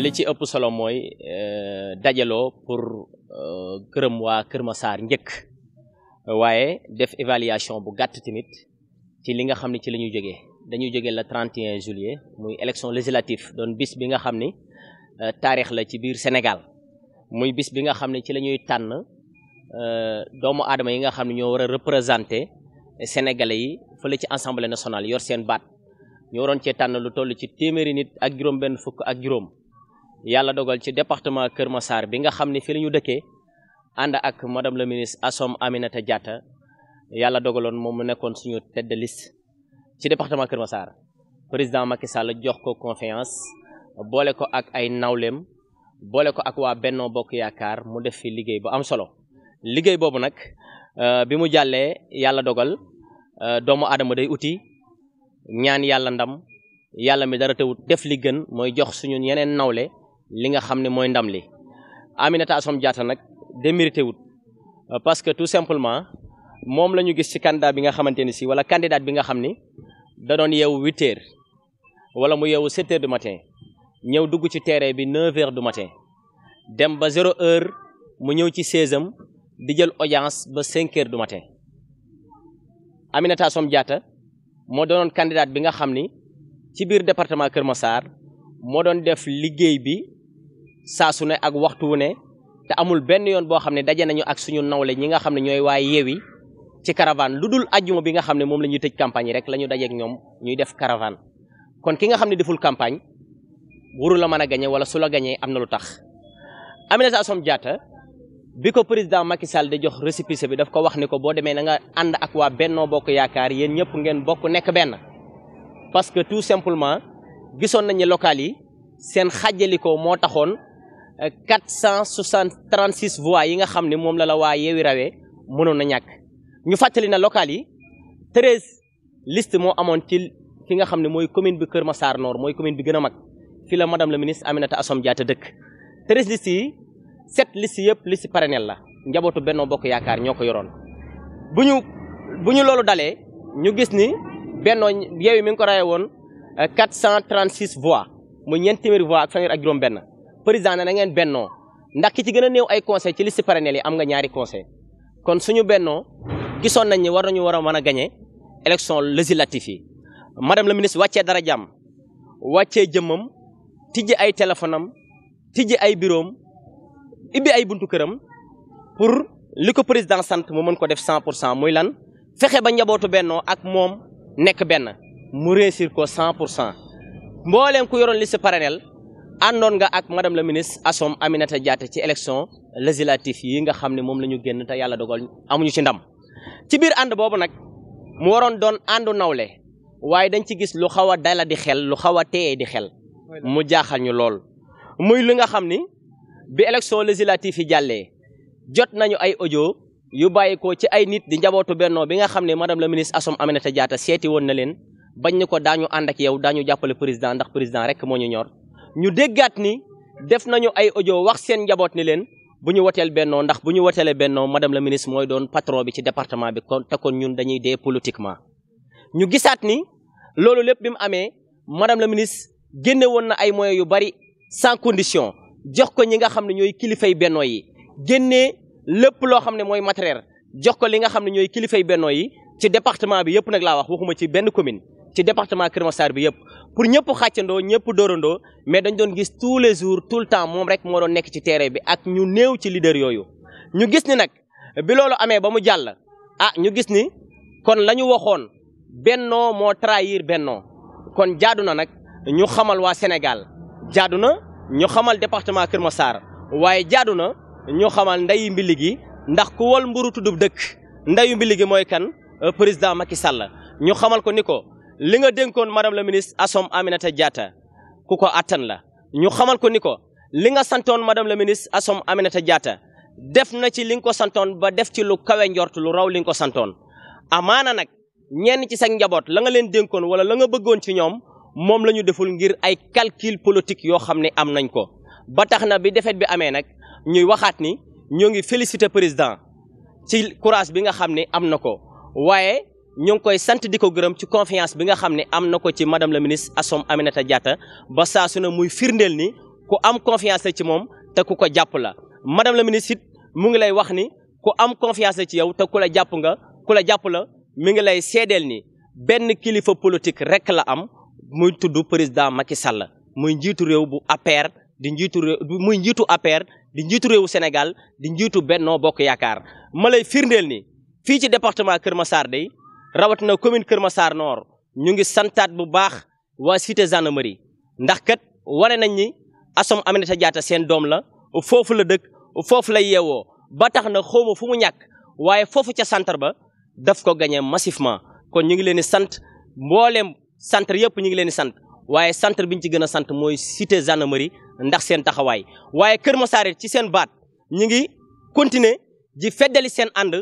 li ci ëpp solo mooy dajaloo pour gërëm waa Kër Massar njëkk waaye def évaluation bu gàtt tamit ci li nga xam ne ci la ñuy jógee dañuy jógee le 31 juillet muy élection législative doon bis bi nga xam ni taarix la ci biir Sénégal muy bis bi nga xam ne ci la ñuy tànn doomu aadama yi nga xam ne ñoo war a représenter sénégalais yi fële ci assemblée nationale yor seen baat ñu waroon cee tànn lu toll ci téeméeri nit ak juróom benn fukk ak juróom yàlla dogal ci département Kër Massar bi nga xam ne fi la ñu dëkkee ànd ak madame le ministre Assom Aminata Diatta yàlla dogaloon moom mu nekkoon suñu tête de liste ci département Kër Massar président Macky Sall jox ko confiance boole ko ak ay nawleem boole ko ak waa Benno Bokk Yaakaar mu def fi liggéey bu am solo liggéey boobu nag bi mu jàllee yàlla dogal doomu aadama day uti ñaan yàlla ndam yàlla mi dara tewut def li gën mooy jox suñu yeneen nawle li nga xam ne mooy ndam li Aminata Assom Diatta nag démérité wut parce que tout simplement moom la ñu gis ci candidat bi nga xamante ni si wala candidat bi nga xam ni da doon yeewu 8 heures wala mu yeewu 7 heures du matin ñëw dugg ci terrain bi 9 heures du matin dem ba 0 heure mu ñëw ci 16am di jël audience ba 5 heures du matin Aminata Assom Diatta moo doonoon candidat bi nga xam ni ci biir département Kër Massar moo doon def liggéey bi saa su ne ak waxtu wu ne te amul benn yoon boo xam ne daje nañu ak suñu nawle ñi nga xam ne ñooy waa Yewwi ci caravane lu dul ajjuma bi nga xam ne moom la ñuy tëj campagne yi rek la ñu dajeek ñoom ñuy def caravane kon ki nga xam ne deful campagne wuru la mën a gañe wala su la gañee am na lu tax Aminata Assom Diatta bi ko président Macky Sall di jox récépissé bi daf ko wax ni ko boo demee na nga ànd ak waa Benno Bokk Yaakaar yéen ñëpp ngeen bokk nekk benn parce que tout simplement gisoon nañu local yi seen xàjjalikoo moo taxoon 436 voix yi nga xam ne moom la waa Yewwi rawee mënoon na ñàkk ñu fàttali na local yi 13 liste moo amoon ci fi nga xam ne mooy commune bi Kër Massar Nord mooy commune bi gën a mag fi la madame la ministre Aminata Assom Diatta dëkk 13 listes yi 7 listes yëpp liste parallèle la njabootu Benno Bokk Yaakaar ñoo ko yoroon bu ñu loolu dalee ñu gis ni Benno Yewwi mi ngi ko rawee woon 436 voix muy ñeent téeméeri voix ak fanweer ak juróom benn président ne na ngeen bennoo ndax ki ci gën a néew ay conseil ci liste parallèle yi am nga ñaari conseil kon suñu bennoo gisoon nañ ni war nañu war a mën a gagné élection législative yi madame la ministre wàccee dara jàmm wàccee jëmmam tijji ay téléphone am tijji ay bureau am ibbi ay buntu këram pour li ko président sant mu mën ko def 100% muy lan fexe ba njabootu bennoo ak moom nekk benn mu réussir ko 100% mbooleem ku yoroon liste parallèle àndoon nga ak madame la ministre Assom Aminata Diatta ci élection législative yi nga xam ne moom la ñu génn te yàlla dogal amuñu ci ndam ci biir ànd boobu nag mu waroon doon àndu nawle waaye dañ ci gis lu xaw a dala di xel lu xaw a téye di xel mu jaaxal ñu lool muy li nga xam ni bi élection législative yi jàllee jot nañu ay audio yu bàyyi ko ci ay nit di njabootu Benno bi nga xam ne madame la ministre Assom Aminata Diatta seeti woon na leen bañ ñu ko daañu ànd ak yow daañu jàppale président ndax président rek moo ñu ñor ñu déggaat ni def nañu ay audio wax seen njaboot ni leen bu ñu woteel Benno ndax bu ñu woteelee Benno madame la ministre mooy doon patron bi ci département bi kon te kon ñun dañuy dee politiquement ñu gisaat ni loolu lépp bi mu amee madame la ministre génne woon na ay moyens yu bari sans condition jox ko ñi nga xam ne ñooy kilifay Benno yi génnee lépp loo xam ne mooy matériel jox ko li nga xam ne ñooy kilifay Benno yi ci département bi yëpp nag laa wax waxuma ci benn commune ci département Kër Massar bi yëpp pour ñëpp xàccandoo ñëpp dóorandoo mais dañ doon gis tous les jours tout le temps moom rek moo doon nekk ci terrain bi ak ñu néew ci leader yooyu ñu gis ni nag bi loolu amee ba mu jàll ñu gis ni kon la ñu waxoon Benno moo trahir Benno kon jaadu na nag ñu xamal waa Sénégal jaadu na ñu xamal département Kër Massar waaye jaadu na ñu xamal ndeyu mbili gi ndax ku wol mburu tuddub dëkk ndeyu mbili gi mooy kan président Macky Sall ñu xamal ko ni ko li nga dénkoon madame la ministre Assom Aminata Diatta ku ko attan la ñu xamal ko ni ko li nga santoon madame la ministre Assom Aminata Diatta def na ci li nga ko santoon ba def ci lu kawe njort lu raw li nga ko santoon amaana nag ñenn ci sa njaboot la nga leen dénkoon wala la nga bëggoon ci ñoom moom la ñu deful ngir ay calcul politique yoo xam ne am nañ ko ba tax na bi défaite bi amee nag ñuy waxaat ni ñoo ngi féliciter président ci courage bi nga xam ne am na ko waaye ñu ngi koy sant di ko gërëm ci confiance bi nga xam ne am na ko ci madame la ministre Assom Aminata Diatta ba saa su ne muy firndeel ni ku am confiance ci moom te ku ko jàpp la madame la ministre it mu ngi lay wax ni ku am confiance ci yow te ku la jàpp la mi ngi lay seedeel ni benn kilifa politique rek la am muy tudd président Macky Sall muy njiitu réew bu APR di njiitu réew muy njiitu APR di njiitu réewu Sénégal di njiitu Benno Bokk Yaakaar ma lay firndeel ni fii ci département Kër Massar day rawatina commune Kër Massar Nord ñu ngi santaat bu baax waa cité gendarmerie ndax kat wane nañ ni Assome Aminata Diatta seen doom la foofu la dëkk foofu la yeewoo ba tax na xawma fu mu ñàkk waaye foofu ca centre ba daf ko gagné massivement kon ñu ngi leen di sant mbooleem centre yëpp ñu ngi leen di sant waaye centre bi ñu ci gën a sant mooy cité gendarmerie ndax seen taxawaay waaye Kër Massar ci seen baat ñu ngi continuer di feddali seen ànd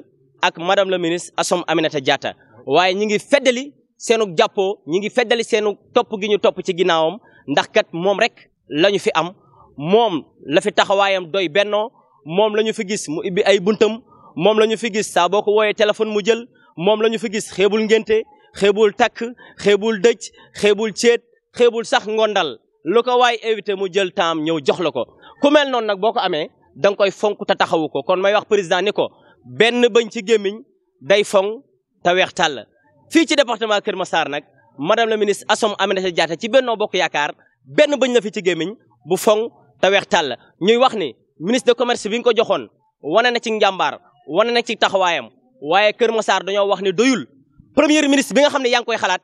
ak madame la ministre Assome Aminata Diatta waaye ñu ngi feddali seenu jàppoo ñu ngi feddali seenu topp gi ñu topp ci ginnaawam ndax kat moom rek lañu fi am moom la fi taxawaayam doy bennoo moom la ñu fi gis mu ibbi ay buntam moom la ñu fi gis saa boo ko wooyee téléphone mu jël moom la ñu fi gis xeebul ngénte xeebul takk xeebul dëj xeebul ceet xeebul sax ngondal lu ko waay éviter mu jël temps ñëw jox la ko ku mel noonu nag boo ko amee da nga koy fonk te taxawu ko kon may wax président ni ko benn bañ ci gémmiñ day foŋ te weex tàll fii ci département Kër Massar nag madame la ministre Assome Aminata Diatta ci Benno Bokk Yaakaar benn bañ la fi ci gémmiñ bu foŋ te weex tàll ñuy wax ni ministre de commerce bi nga ko joxoon wane na ci njàmbaar wane na ci taxawaayam waaye Kër Massar dañoo wax ni doyul premier ministre bi nga xam ne yaa ngi koy xalaat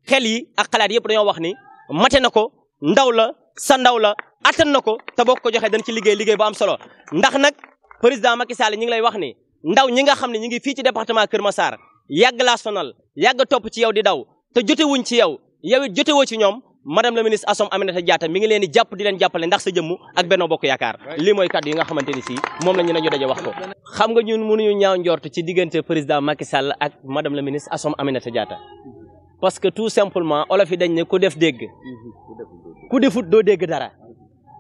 xel yi ak xalaat yëpp dañoo wax ni mate na ko ndaw la sa ndaw la attan na ko te boo ko joxee dañ ci liggéey bu am solo ndax nag président Macky Sall ñi ngi lay wax ni ndaw ñi nga xam ne ñi ngi fii ci département Kër Massar yàgg laa sonal yàgg topp ci yow di daw te jotewuñ ci yow yow it jotewoo ci ñoom madame la ministre Assome Aminata Diatta mi ngi leen di jàpp di leen jàppale ndax sa jëmm ak Benno Bokk Yaakaar lii mooy kàddu yi nga xamante ni si moom la ñu nañu daje wax ko xam nga ñun mënuñu ñaaw njort ci diggante président Macky Sall ak madame la ministre Assome Aminata Diatta parce que tout simplement olof yi dañ ne ku def dégg ku defut doo dégg dara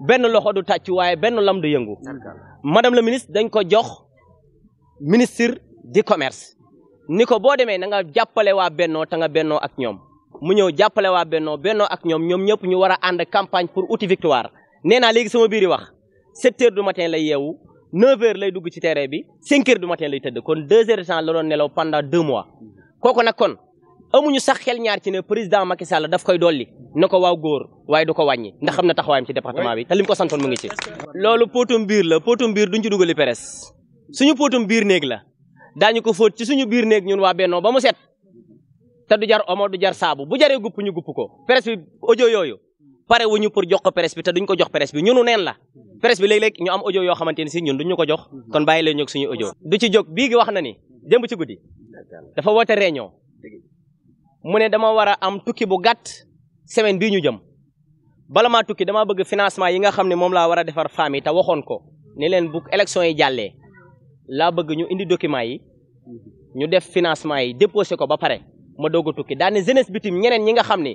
benn loxo du tàcc waaye benn lam du yëngu madame la ministre dañ ko jox ministre du commerce ni ko boo demee na nga jàppale waa Benno te nga bennoo ak ñoom mu ñëw jàppale waa bennoo ak ñoom ñëpp ñu war a ànd campagne pour outil victoire nee naa léegi sama biir yi wax 7 heures du matin lay yeewu 9 heures lay dugg ci terrain bi 5 heures du matin lay tëdd kon 2 heures de temps la doon nelaw pendant 2 mois kooku nag kon amuñu sax xel ñaar ci ne président Macky Sall daf koy dolli na ko waaw góor waaye du ko wàññi ndax xam na taxawaayam ci département bi te lim ko santoon mu ngi ci. loolu potum biir la potum biir duñ ci dugali presse suñu potum biir néeg la daañu ko fóot ci suñu biir néeg ñun waa Benno ba mu set te du jar omo du jar saabu bu jaree gupp ñu gupp ko presse bi audio yooyu pare wuñu pour jox ko presse bi te duñ ko jox presse bi ñunu neen la presse bi léeg-léeg ñu am audio yoo xamante ni si ñun duñ ñu ko jox kon bàyyi leen ñoog suñu audio du ci jóg bii gi wax na ni démb ci guddi dafa woote réunion mu ne dama war a am tukki bu gàtt semaine bii ñu jëm bala maa tukki dama bëgg financement yi nga xam ne moom laa war a defar femmes yi te waxoon ko ne leen bu élection yi jàllee laa bëgg ñu indi documents yi ñu def financement yi déposé ko ba pare ma doog a tukki daal ne jeunesse bitim ñeneen ñi nga xam ne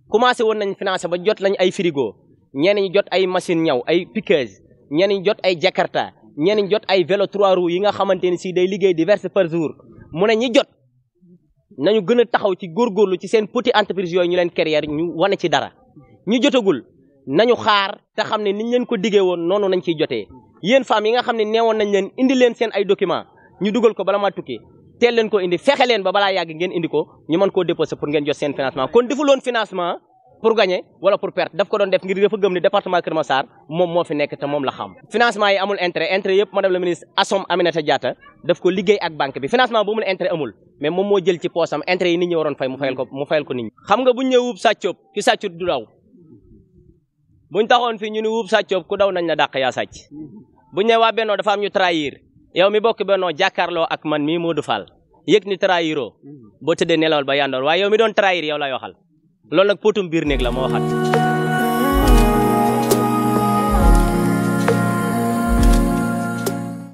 commencé woon nañ financé ba jot lañ ay frigo ñeneen ñi jot ay machine ñaw ay piqueuse ñeneen ñi jot ay jakarta ñeneen ñi jot ay vélo 3 roues yi nga xamante ni si day liggéey diverses par jour mu ne ñi jot nañu gën a taxaw ci góorgóorlu ci seen petit entreprise yooyu ñu leen carrière ñu wane ci dara ñu jotagul nañu xaar te xam ne niñ leen ko diggee woon noonu nañ ciy jotee yéen femmes yi nga xam ne neewoon nañ leen indi leen seen ay documents ñu dugal ko bala maa tukki teel leen ko indi fexe leen ba balaa yàgg ngeen indi ko ñu mën koo déposer pour ngeen jot seen financement kon defuloon financement pour gagner wala pour perte daf ko doon def ngir dafa gëm ne département Kër Massar moom moo fi nekk te moom la xam financement yi amul intérêt yëpp madame la ministre Assome Aminata Diatta daf ko liggéey ak banque bi financement bu amul intérêt amul mais moom moo jël ci poosam intérêt yi nit ñi waroon fay mu fayal ko nit ñi xam nga buñ ñëw wuub sàccoob ki sàccut du daw buñ taxoon fii ñu ni wuub sàccoob ku daw nañ la dàq yaa sàcc buñ ne waa Benno dafa am ñu trahir yow mi bokk Benno jàkkaarloo ak man mii Modou Fall yëg ni trahiroo boo tëddee nelawal ba yandoor waaye yow mi doon trahir yow lay waxal loolu nag potum biir néeg la moo waxat